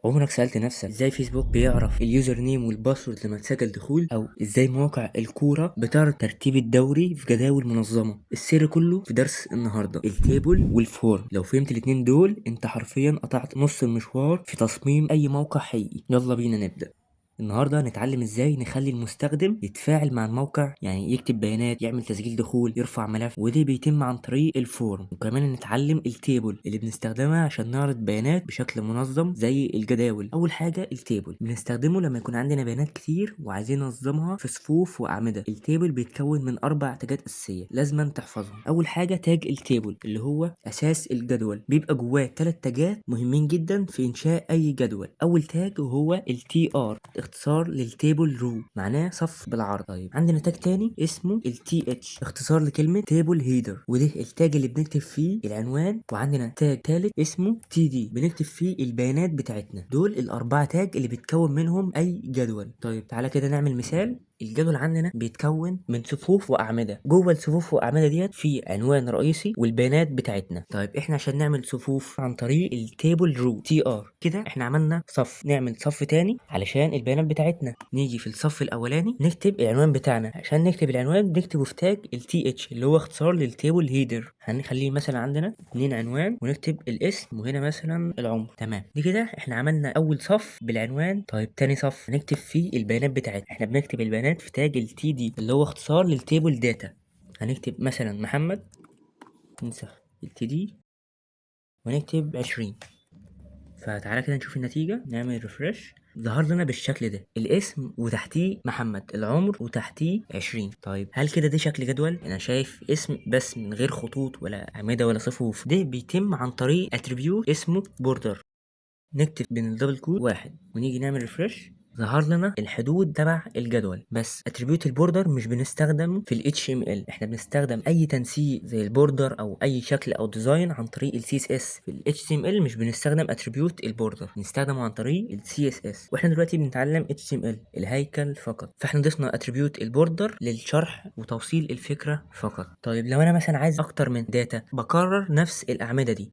عمرك سألت نفسك ازاي فيسبوك بيعرف اليوزر نيم والباسورد لما تسجل دخول، او ازاي مواقع الكورة بتعرض ترتيب الدوري في جداول منظمة؟ السر كله في درس النهاردة، التيبل والفورم. لو فهمت الاتنين دول انت حرفيا قطعت نص المشوار في تصميم اي موقع حقيقي. يلا بينا نبدأ. النهارده هنتعلم ازاي نخلي المستخدم يتفاعل مع الموقع، يعني يكتب بيانات، يعمل تسجيل دخول، يرفع ملف، ودي بيتم عن طريق الفورم. وكمان نتعلم التيبل اللي بنستخدمها عشان نعرض بيانات بشكل منظم زي الجداول. اول حاجه التيبل بنستخدمه لما يكون عندنا بيانات كتير وعايزين ننظمها في صفوف واعمده. التيبل بيتكون من 4 تاجات اساسيه لازم تحفظهم. اول حاجه تاج التيبل اللي هو اساس الجدول، بيبقى جواه 3 تاجات مهمين جدا في انشاء اي جدول. اول تاج وهو التي ار، اختصار للتيبل رو، معناه صف بالعرض. طيب عندنا تاج تاني اسمه التي اتش، اختصار لكلمة تيبل هيدر، وده التاج اللي بنكتب فيه العنوان. وعندنا تاج تالت اسمه تي دي، بنكتب فيه البيانات بتاعتنا. دول الاربعة تاج اللي بتكون منهم اي جدول. طيب تعالى كده نعمل مثال. الجدول عندنا بيتكون من صفوف واعمده، جوه الصفوف واعمده ديت في عنوان رئيسي والبيانات بتاعتنا. طيب احنا عشان نعمل صفوف عن طريق التيبل رو تي ار، كده احنا عملنا صف. نعمل صف تاني علشان البيانات بتاعتنا. نيجي في الصف الاولاني نكتب العنوان بتاعنا. عشان نكتب العنوان بنكتبه في تاج التي اتش اللي هو اختصار للتيبل هيدر. هنخليه مثلا عندنا 2 عنوان ونكتب الاسم، وهنا مثلا العمر. تمام، دي كده احنا عملنا اول صف بالعنوان. طيب تاني صف نكتب فيه البيانات بتاعتنا. احنا بنكتب البيانات في تاج التي دي اللي هو اختصار للتيبل داتا. هنكتب مثلا محمد، ننسخ التي دي ونكتب 20. فتعالى كده نشوف النتيجة، نعمل ريفرش. ظهر لنا بالشكل ده الاسم وتحتيه محمد، العمر وتحتيه 20. طيب هل كده ده شكل جدول؟ انا شايف اسم بس من غير خطوط ولا اعمده ولا صفوف. ده بيتم عن طريق اتريبيوت اسمه بوردر. نكتب بين الدبل كود 1 ونيجي نعمل ريفرش. ظهر لنا الحدود تبع الجدول. بس اتريبيوت البوردر مش بنستخدمه في ال HTML، احنا بنستخدم اي تنسيق زي البوردر او اي شكل او ديزاين عن طريق ال CSS. في ال HTML مش بنستخدم اتريبيوت البوردر، بنستخدمه عن طريق ال CSS. واحنا دلوقتي بنتعلم HTML الهيكل فقط، فاحنا ضفنا اتريبيوت البوردر للشرح وتوصيل الفكرة فقط. طيب لو انا مثلا عايز اكتر من داتا، بكرر نفس الاعمدة دي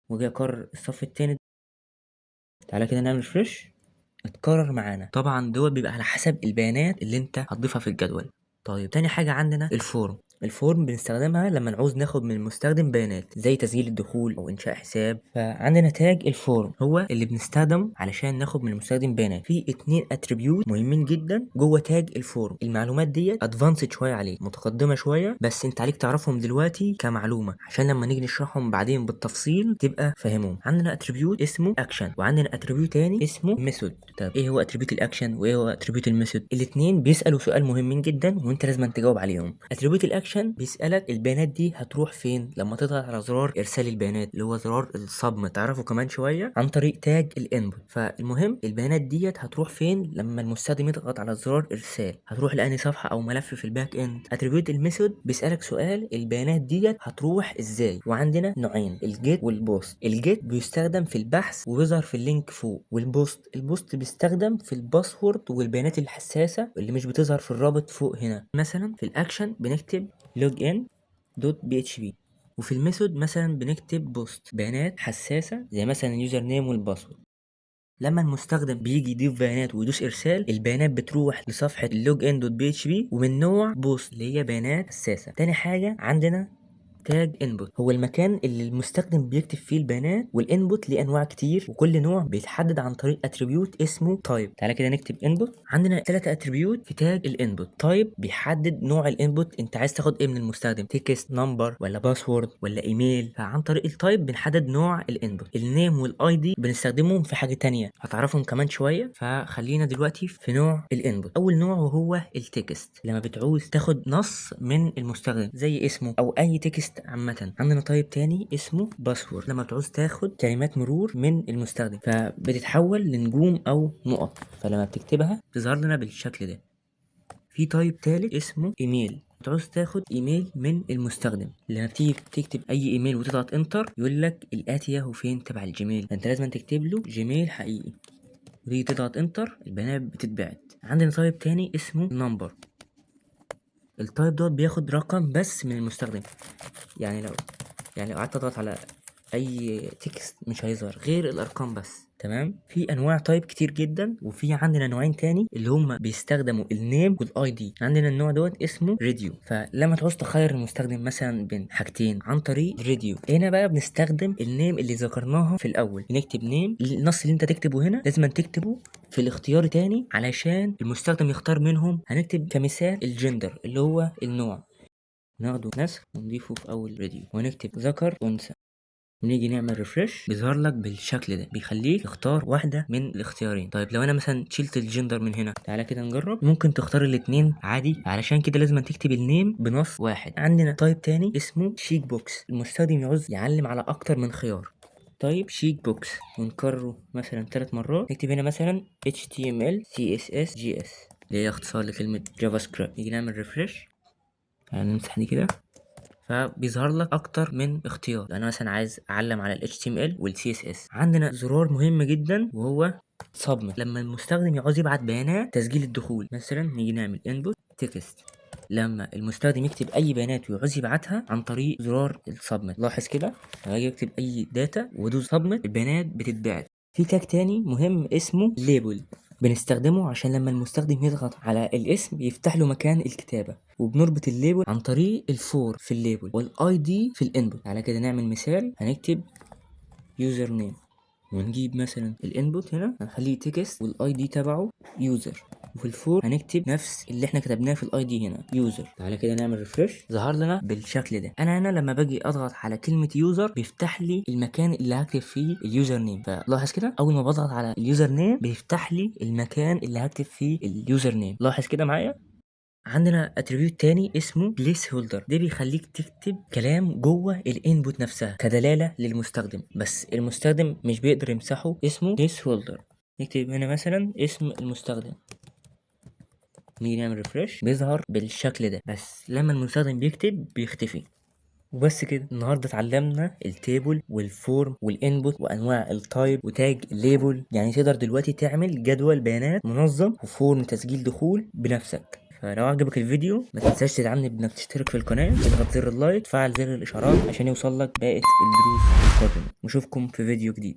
واجي اكرر الصف التاني. تعالى كده نعمل فريش، اتكرر معانا. طبعا دوت بيبقى على حسب البيانات اللي انت هتضيفها في الجدول. طيب تاني حاجة عندنا الفورم. الفورم بنستخدمها لما نعوز ناخد من المستخدم بيانات زي تسجيل الدخول او انشاء حساب. فعندنا تاج الفورم هو اللي بنستخدمه علشان ناخد من المستخدم بيانات. في 2 اتريبيوت مهمين جدا جوه تاج الفورم. المعلومات ديت ادفانسد شويه عليك، متقدمه شويه، بس انت عليك تعرفهم دلوقتي كمعلومه عشان لما نيجي نشرحهم بعدين بالتفصيل تبقى فاهمهم. عندنا اتريبيوت اسمه اكشن، وعندنا اتريبيوت تاني اسمه ميثود. طب ايه هو اتريبيوت الاكشن وايه هو اتريبيوت الميثود؟ الاثنين بيسالوا سؤال مهمين جدا وانت لازم تجاوب عليهم. اتريبيوت الاكشن بيسالك البيانات دي هتروح فين لما تضغط على زرار ارسال البيانات اللي هو زرار السبمت، تعرفه كمان شويه عن طريق تاج الانبوت. فالمهم البيانات ديت هتروح فين لما المستخدم يضغط على زرار ارسال، هتروح لاني صفحه او ملف في الباك اند. اتريبيوت الميثود بيسالك سؤال البيانات ديت هتروح ازاي. وعندنا نوعين، الجيت والبوست. الجيت بيستخدم في البحث وبيظهر في اللينك فوق، البوست بيستخدم في الباسورد والبيانات الحساسه اللي مش بتظهر في الرابط فوق. هنا مثلا في الاكشن بنكتب login دوت بي اتش بي، وفي الميثود مثلا بنكتب بوست بيانات حساسه زي مثلا اليوزر نيم والباسورد. لما المستخدم بيجي يضيف بيانات ويدوس ارسال، البيانات بتروح لصفحه اللوج ان دوت بي اتش بي ومن نوع بوست اللي هي بيانات حساسه. تاني حاجه عندنا تاج انبوت، هو المكان اللي المستخدم بيكتب فيه البيانات. والانبوت ليه انواع كتير وكل نوع بيتحدد عن طريق اتريبيوت اسمه تايب. تعالى كده نكتب انبوت. عندنا 3 اتريبيوت في تاج الانبوت. تايب بيحدد نوع الانبوت، انت عايز تاخد ايه من المستخدم، تكست، نمبر، ولا باسورد، ولا ايميل. فعن طريق التايب بنحدد نوع الانبوت. النيم والاي دي بنستخدمهم في حاجه تانية هتعرفهم كمان شويه. فخلينا دلوقتي في نوع الانبوت. اول نوع وهو التكست، لما بتعوز تاخد نص من المستخدم زي اسمه او اي تكست عامه. عندنا تايب تاني اسمه باسورد، لما بتعوز تاخد كلمات مرور من المستخدم فبتتحول لنجوم او نقط، فلما بتكتبها تظهر لنا بالشكل ده. في تايب تالت اسمه ايميل، بتعوز تاخد ايميل من المستخدم. لما بتيجي تكتب اي ايميل وتضغط انتر يقول لك الاتيه وفين تبع الجيميل، فانت لازم تكتب له جيميل حقيقي وتيجي تضغط انتر البيانات بتتبعت. عندنا تايب تاني اسمه نمبر. التايب دوت بياخد رقم بس من المستخدم. يعني لو قعدت اضغط على اي تكست مش هيظهر غير الارقام بس. تمام. في انواع تايب كتير جدا، وفي عندنا نوعين تاني اللي هم بيستخدموا النيم والاي دي. عندنا النوع دوت اسمه راديو، فلما تعوز تخير المستخدم مثلا بين حاجتين عن طريق راديو، هنا بقى بنستخدم النيم اللي ذكرناها في الاول. بنكتب نيم، النص اللي انت تكتبه هنا لازم تكتبه في الاختيار تاني علشان المستخدم يختار منهم. هنكتب كمثال الجندر اللي هو النوع، ناخده نسخ ونضيفه في اول راديو، ونكتب ذكر انثى، ونيجي نعمل ريفرش بيظهر لك بالشكل ده، بيخليك تختار واحده من الاختيارين. طيب لو انا مثلا شلت الجندر من هنا، تعالى كده نجرب، ممكن تختار الاتنين عادي. علشان كده لازم تكتب النيم بنص واحد. عندنا تايب تاني اسمه شيك بوكس، المستخدم يعوز يعلم على اكتر من خيار. طيب شيك بوكس ونكرره مثلا 3 مرات. نكتب هنا مثلا HTML CSS JS اللي هي اختصار لكلمه جافا سكريبت. نيجي نعمل ريفرش، يعني نمسح دي كده، فبيظهر لك اكتر من اختيار. انا مثلا عايز اعلم على ال HTML وال CSS. عندنا زرار مهم جدا وهو submit، لما المستخدم يعوز يبعت بيانات تسجيل الدخول. مثلا نيجي نعمل input text، لما المستخدم يكتب اي بيانات ويعوز يبعتها عن طريق زرار السبميت. لاحظ كده لما اجي اكتب اي داتا وادوس سبميت البيانات بتتبعت. في تاج تاني مهم اسمه ليبل، بنستخدمه عشان لما المستخدم يضغط على الاسم يفتح له مكان الكتابة، وبنربط الليبل عن طريق الفور في الليبل والاي دي في الانبوت. على كده نعمل مثال، هنكتب يوزر نيم، ونجيب مثلا الانبوت هنا هنخليه تكست والاي دي تبعه يوزر، وفي الفور هنكتب نفس اللي احنا كتبناه في الاي دي هنا يوزر. تعالى كده نعمل ريفرش، ظهر لنا بالشكل ده. انا هنا لما باجي اضغط على كلمه يوزر بيفتح لي المكان اللي هكتب فيه اليوزر نيم. فلاحظ كده اول ما بضغط على اليوزر نيم بيفتح لي المكان اللي هكتب فيه اليوزر نيم. لاحظ كده معايا. عندنا اتريبيوت تاني اسمه بليس هولدر، ده بيخليك تكتب كلام جوه الانبوت نفسها كدلاله للمستخدم، بس المستخدم مش بيقدر يمسحه. اسمه بليس هولدر. نكتب هنا مثلا اسم المستخدم، نيجي نعمل ريفرش بيظهر بالشكل ده، بس لما المستخدم بيكتب بيختفي. وبس كده. النهارده اتعلمنا التيبل والفورم والانبوت وانواع التايب وتاج الليبل. يعني تقدر دلوقتي تعمل جدول بيانات منظم وفورم تسجيل دخول بنفسك. فلو عجبك الفيديو ما تنساش تدعمني بانك تشترك في القناه، تضغط زر اللايك، تفعل زر الاشعارات عشان يوصلك باقي الدروس القادمه. نشوفكم في فيديو جديد.